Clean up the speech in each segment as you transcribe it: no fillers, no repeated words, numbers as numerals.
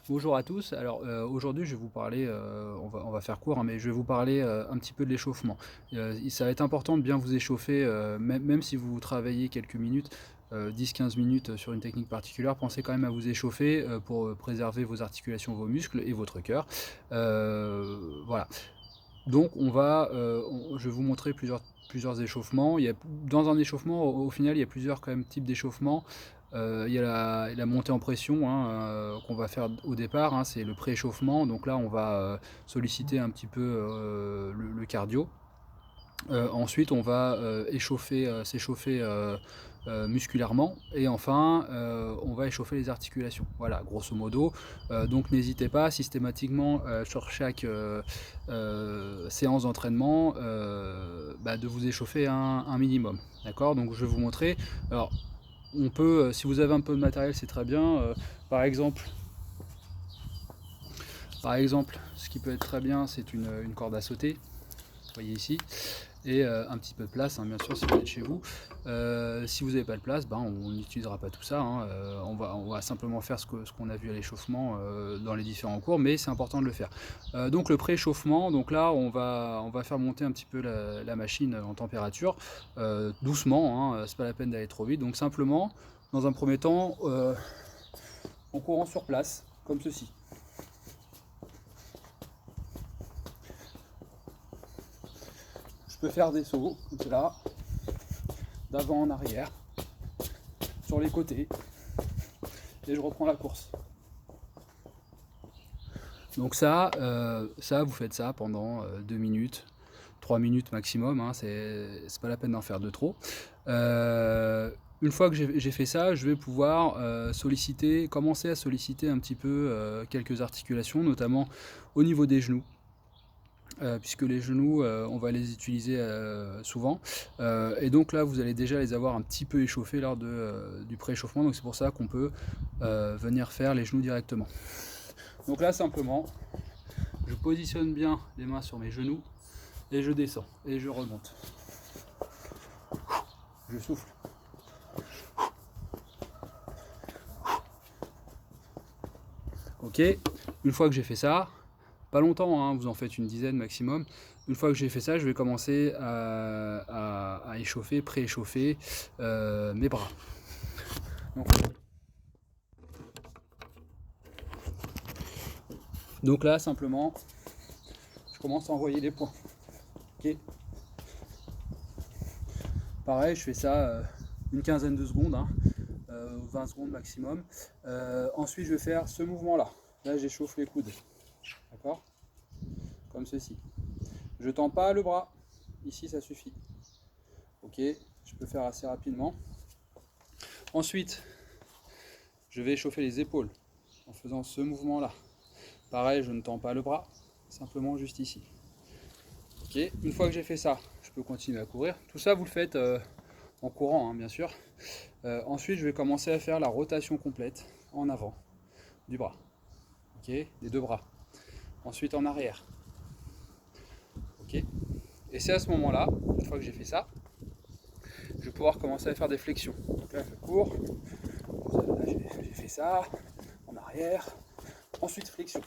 Bonjour à tous. Alors aujourd'hui, je vais vous parler, on va faire court, hein, mais je vais vous parler un petit peu de l'échauffement. Ça va être important de bien vous échauffer, même si vous travaillez quelques minutes, 10-15 minutes sur une technique particulière, pensez quand même à vous échauffer pour préserver vos articulations, vos muscles et votre cœur. Voilà. Donc je vais vous montrer plusieurs échauffements. Dans un échauffement, au final, il y a plusieurs quand même types d'échauffement. Il y a la montée en pression, hein, qu'on va faire au départ, hein, c'est le pré-échauffement. Donc là, on va solliciter un petit peu le cardio. Ensuite, on va s'échauffer musculairement, et enfin on va échauffer les articulations. Voilà, grosso modo. Donc n'hésitez pas systématiquement sur chaque séance d'entraînement de vous échauffer un minimum. D'accord, donc je vais vous montrer. Alors on peut, si vous avez un peu de matériel, c'est très bien. Par exemple, ce qui peut être très bien, c'est une corde à sauter, vous voyez ici, et un petit peu de place, hein, bien sûr, si vous êtes chez vous. Si vous n'avez pas de place, on n'utilisera pas tout ça, hein. On va simplement faire ce qu'on a vu à l'échauffement dans les différents cours, mais c'est important de le faire. Donc le pré-échauffement, donc là on va faire monter un petit peu la machine en température, doucement, hein, c'est pas la peine d'aller trop vite. Donc simplement, dans un premier temps, en courant sur place, comme ceci. Je peux faire des sauts, comme cela, d'avant en arrière, sur les côtés, et je reprends la course. Donc ça vous faites ça pendant 2 minutes, 3 minutes maximum, hein, c'est pas la peine d'en faire de trop. Une fois que j'ai fait ça, je vais pouvoir commencer à solliciter un petit peu quelques articulations, notamment au niveau des genoux. Puisque les genoux, on va les utiliser souvent. Et donc là, vous allez déjà les avoir un petit peu échauffés lors du pré-échauffement. Donc c'est pour ça qu'on peut venir faire les genoux directement. Donc là, simplement, je positionne bien les mains sur mes genoux et je descends et je remonte. Je souffle. Ok, une fois que j'ai fait ça, pas longtemps, hein, vous en faites une dizaine maximum. Une fois que j'ai fait ça, je vais commencer à échauffer, pré-échauffer mes bras. Donc là, simplement, je commence à envoyer les points. Ok. Pareil, je fais ça une quinzaine de secondes, hein, 20 secondes maximum. Ensuite, je vais faire ce mouvement-là. Là, j'échauffe les coudes. D'accord? Comme ceci. Je tends pas le bras. Ici, ça suffit. Ok, je peux faire assez rapidement. Ensuite, je vais échauffer les épaules en faisant ce mouvement-là. Pareil, je ne tends pas le bras, simplement juste ici. Ok, une fois que j'ai fait ça, je peux continuer à courir. Tout ça, vous le faites en courant, hein, bien sûr. Ensuite, je vais commencer à faire la rotation complète en avant du bras. Ok, des deux bras. Ensuite, en arrière. Ok, et c'est à ce moment-là, une fois que j'ai fait ça, je vais pouvoir commencer à faire des flexions. Donc là, je cours. Là, j'ai fait ça en arrière. Ensuite, flexion.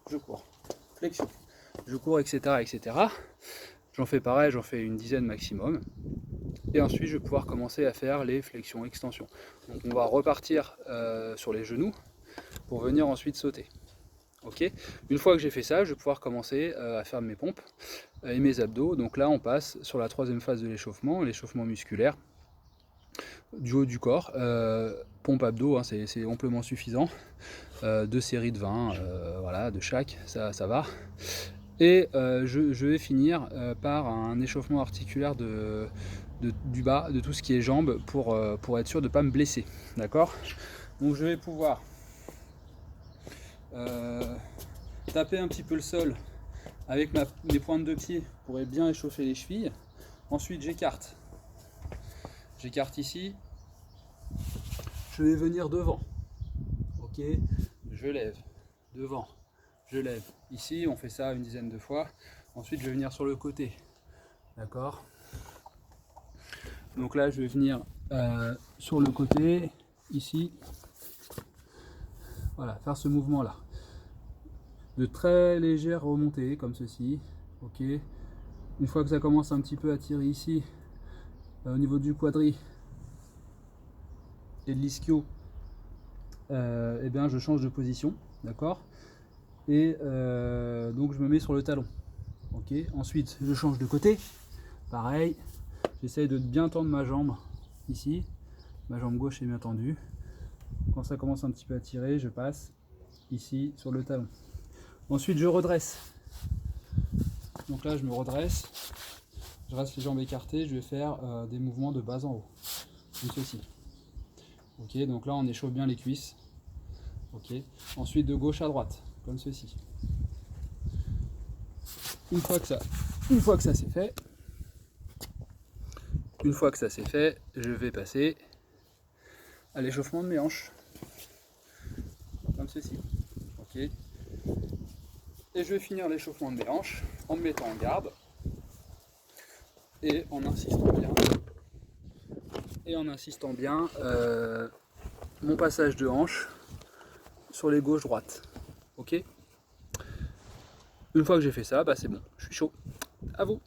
Je cours. Flexion. Je cours, etc., etc. J'en fais pareil, j'en fais une dizaine maximum. Et ensuite, je vais pouvoir commencer à faire les flexions extensions. Donc, on va repartir sur les genoux pour venir ensuite sauter. Ok. Une fois que j'ai fait ça, je vais pouvoir commencer à faire mes pompes et mes abdos. Donc là, on passe sur la troisième phase de l'échauffement musculaire du haut du corps. Pompe abdos, hein, c'est amplement suffisant. 2 séries de 20, voilà, de chaque, ça va. Et je vais finir par un échauffement articulaire du bas, de tout ce qui est jambes, pour être sûr de ne pas me blesser. D'accord? Donc je vais pouvoir taper un petit peu le sol avec mes pointes de pied pour bien échauffer les chevilles. Ensuite j'écarte. J'écarte ici. Je vais venir devant. Ok, je lève. Devant. Je lève. Ici, on fait ça une dizaine de fois. Ensuite, je vais venir sur le côté. D'accord? Donc là, je vais venir sur le côté, ici. Voilà, faire ce mouvement là. De très légères remontées comme ceci. Ok. Une fois que ça commence un petit peu à tirer ici, au niveau du quadri et de l'ischio, eh bien je change de position, d'accord. Et donc je me mets sur le talon. Ok. Ensuite je change de côté. Pareil, j'essaye de bien tendre ma jambe ici. Ma jambe gauche est bien tendue. Quand ça commence un petit peu à tirer, je passe ici sur le talon. Ensuite je redresse. Donc là je me redresse. Je reste les jambes écartées. Je vais faire des mouvements de bas en haut. Comme ceci. Ok, donc là on échauffe bien les cuisses. Ok. Ensuite de gauche à droite, comme ceci. Une fois que ça c'est fait, je vais passer à l'échauffement de mes hanches, comme ceci. Ok. Et je vais finir l'échauffement de mes hanches en me mettant en garde et en insistant bien, mon passage de hanche sur les gauche-droite. Ok. Une fois que j'ai fait ça, bah c'est bon, je suis chaud. À vous.